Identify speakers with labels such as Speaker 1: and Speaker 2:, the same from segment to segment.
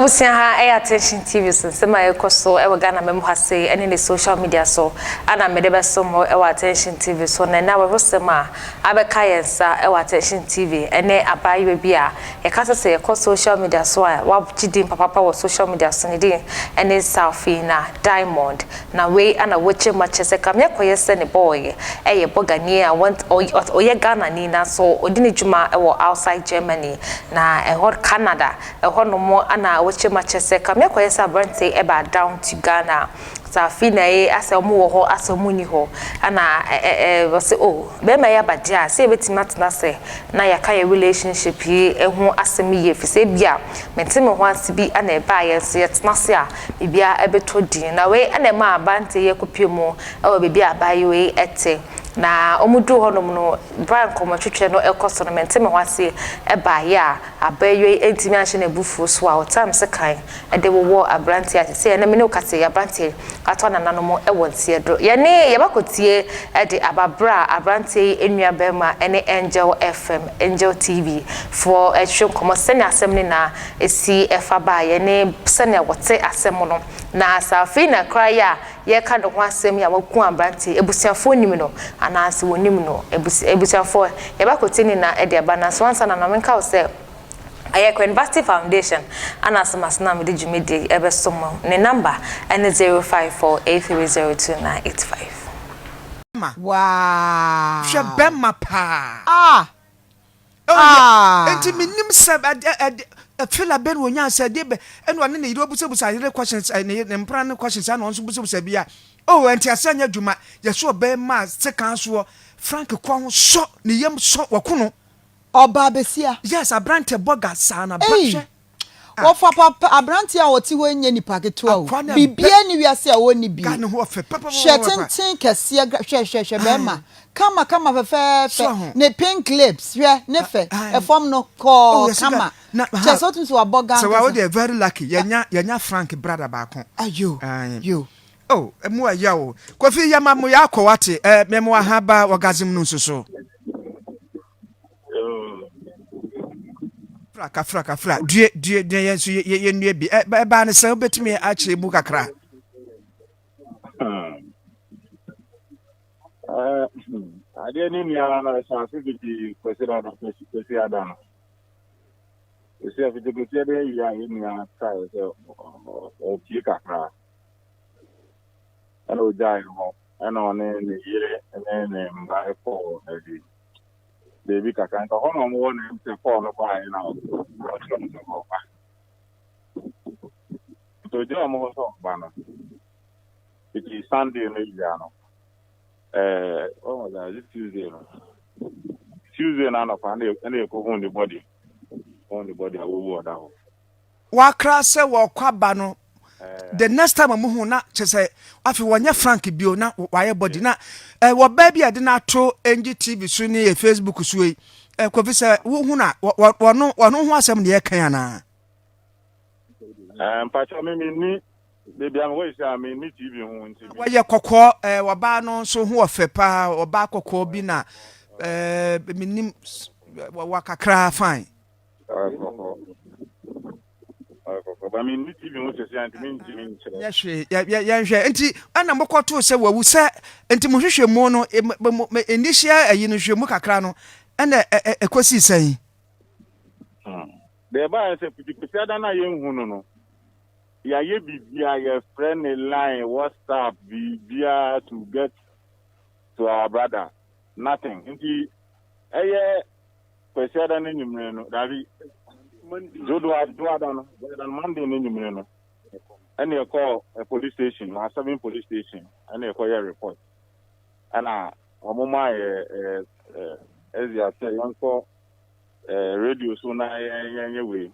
Speaker 1: Abusia ha attention TV so sema ekoso e Ghana mem hase ene ne social media so ana medebe so mo e attention TV so na we hosema abeka yensa e attention TV ene abaye bi a e kasa se ekọ social media so a wabgidi papa wo social media so ne din ene selfie na diamond na we ana woche machese kam yekoye se ne boy ye Borga ni a want oye Ghana ni na so odini djuma e wo outside Germany na e hot Canada e hono mo ana woche machese kam yekoye se brante e ba down to Ghana Safina asa omu wo ho asa omu ni ho ana wose be ma ya badia se betima tena se na ya ka relationship yi ehu asemi ye fise bia mentime ho asibi ana e ba ye se tena se a bibia ebetodin na we ana ma abante ye kopiemu e wo bibia abaye we ete na omudu honom no brand komotwetwe no ekoso no mentime ho ase e ba ye a abaye entimi ahye na bufu so a otam se kan e de wo abrante ate se na me ne okase ya abrante atona nanomo e wontie do ye ne ye bakotie e de ababra abrante enua bema ene Angel FM Angel TV for a show komo sene asem ne na esi efa ba ye ne sene wote asem no na Safina kraya ye ka do ho asem ya waku abrante ebusiafo nim no anase wonim no ebusiafo ye bakotie ni na e de aba na so ansa na no menka wo se Ayeko University Foundation anasamasna me de jumede ebe somo ne number ene 0548302985
Speaker 2: wow
Speaker 3: shebema pa enti minim se feel ben wonya se de be eno ne yiro busebusa yire questions ne mpra ne questions na onso busebusa bia enti asanya djuma ye so be ma sekan so Frank kwa so ne yem so wakuno
Speaker 2: Oba besia
Speaker 3: yes abrante Borga sana bahwe
Speaker 2: Ofa papa abrante a woti ho nya nipa keto o bibia ni wiase a woni bi
Speaker 3: kan ho fe papa
Speaker 2: shetintin kese hwe bema kama fe ne pink lips hwe ne fe e form no ko kama cheso tun so Borga
Speaker 3: so we dey very lucky yenya Frank brother baako
Speaker 2: ayo
Speaker 3: emu aya o kofi yama mo yakowate memo ahaba wagazim no nsoso Fraka due yenso ye nue bi ba ne se obetimi a kire mu kakra
Speaker 4: ade ni ni ara na chance bi kwesira na kwesi adana ese afite bi te be ya ni ya ka se o ti kakra ana o jai ho ana one ne yire ne mba e ko edi baby kaka nka hono mo wona mte phone ko ai na o so ba to je mo so ba no it is Sunday no ya no that Tuesday na no fa na ko hu the body awu da ho
Speaker 3: wa kra se wo kwaba no the next time mo hu na chese afi wonye Frank bio na waye body na wo ba bia de na to NGTV so ni e Facebook so yi kofi se wo hu na wono hu asem ne ye kan ana
Speaker 4: mpacha me ni baby am we say me ni TV hu nti
Speaker 3: waye kokko wo ba no so hu ofe pa wo ba kokko bi na minim wa kakra fine
Speaker 4: ba mi ni TV mo se anti mi nchire
Speaker 3: ya hwe enti ana mokoto se wawu se enti mo hwehwe mu no initial ayi no hwe mu kakra no ena ekosi sai
Speaker 4: de ba se piti ada na ye hu no ya ye bibia ye friend line WhatsApp bibia to get to our brother nothing enti eye kwesi ada na nyumre no davi Jodo adano Monday ni nyumre no and you call a police station or 7 police station and you call your report and omoma as you say you radio so na we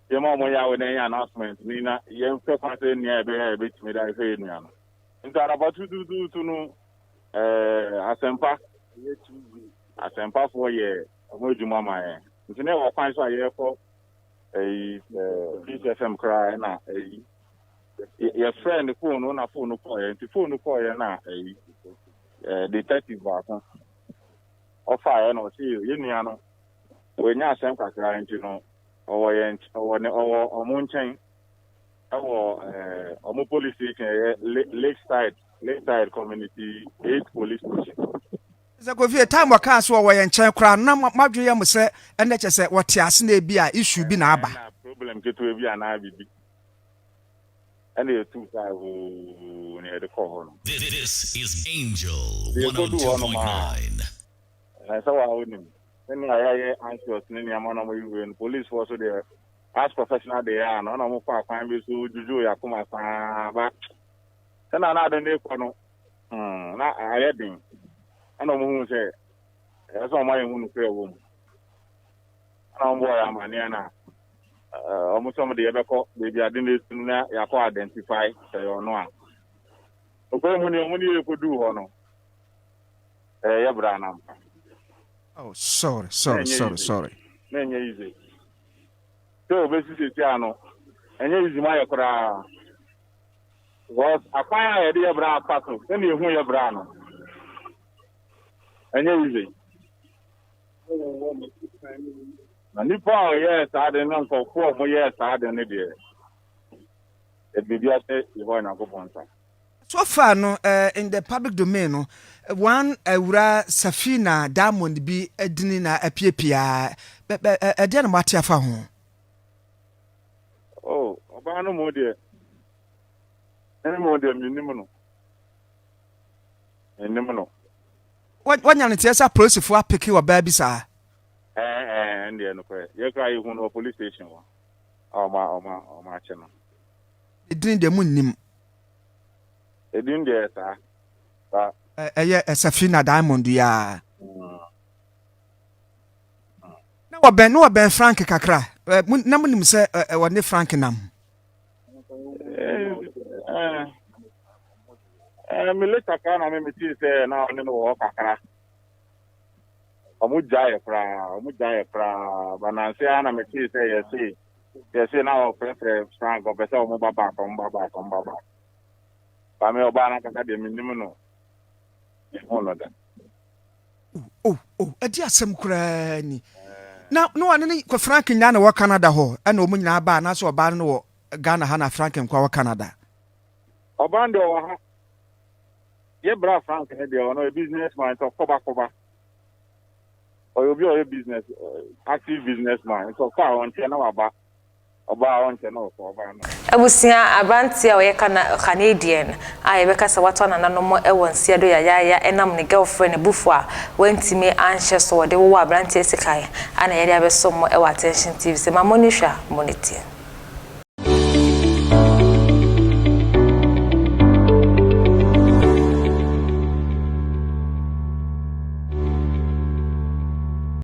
Speaker 4: ye ma mo ya we na announcement ni na ye mfe kwase ni e be timi da fe ni ano nta about to no asempa for ye omojuma ma ye ntine wo kwan so aye for FM cry na your friend phone na phone call ye phone call ye na detective ba ko offer ye no see ye nua no we nya asem kakra nti no ọmụ nchen ọmụ police station Lakeside community 8 police station.
Speaker 3: Zagovie time waka so wo ye nchen kra na madwe ye mo se ene che se wote ase na ebi a issue bi na aba
Speaker 4: problem keto ebi ana bibi ene ye tu sa wo ne de ko no.
Speaker 5: This is Angel 102.9.
Speaker 4: I saw how him then I anxious ni amana mo you police force there as professional they are no mo kwa kwan bi so juju ya kuma sa ba kana na de ko no na ayedin ana mo hu se eso ma hu no kre wo mu ana mo ya mani na omo so mo de yebeko be ade na etu na ya ko identify se yo no a okwe mu ni e ko du ho no ya bra na.
Speaker 3: Oh, sorry.
Speaker 4: Nenye easy. So basically ano. Enye easy ma yakora. Was akwan ya de bra pato. Ene ehu ya bra no. Enye easy. Na nipa o ye sa de no ko ko mo ye sa de ne de. E bibia se e ho na ko ponta.
Speaker 3: So far no in the public domain no one awura Safina Diamond bi edini na apiepia e de na mate afa ho.
Speaker 4: Oh, oba no mo de. Ene mo de minimu no.
Speaker 3: Wanya ne tiesa prosifo apeke wa ba bi sa.
Speaker 4: Ndi no kwe. Ye kra hu no police station wa. Oma che no.
Speaker 3: Edini de mu nnim.
Speaker 4: Edin de ta. Ba
Speaker 3: Safina Diamond ya. Na wa ben Frank kakra. Na munim se wone Frank nam.
Speaker 4: Me le taka na me ti se na one no wo kakra. Omu jaye pra. Bananse ana me ti se yesi na o prefer Frank o pese omu baba. Ba me oba na kaka de minim no.
Speaker 3: Edi asem kura ni. Na no wane ni ko Frank nya na wo Canada ho, na omu nyina ba na so oba no wo Ghana ha na Frank nkwa wo Canada.
Speaker 4: Oba ndo wo ha. Ye bra Frank he de ono a businessman to koba. Oyo bi oyo business active businessman so kwa won tie na waba. Oba won tie na so oba no.
Speaker 1: Abusia abantia o ye Canadian a yebeka se wato na nanom e wonsia do ya enam ne girlfriend bufu a wantimi anhye so de wo abantia sikai ana ye de abesom e wa attention TV se mamoni hwa moneti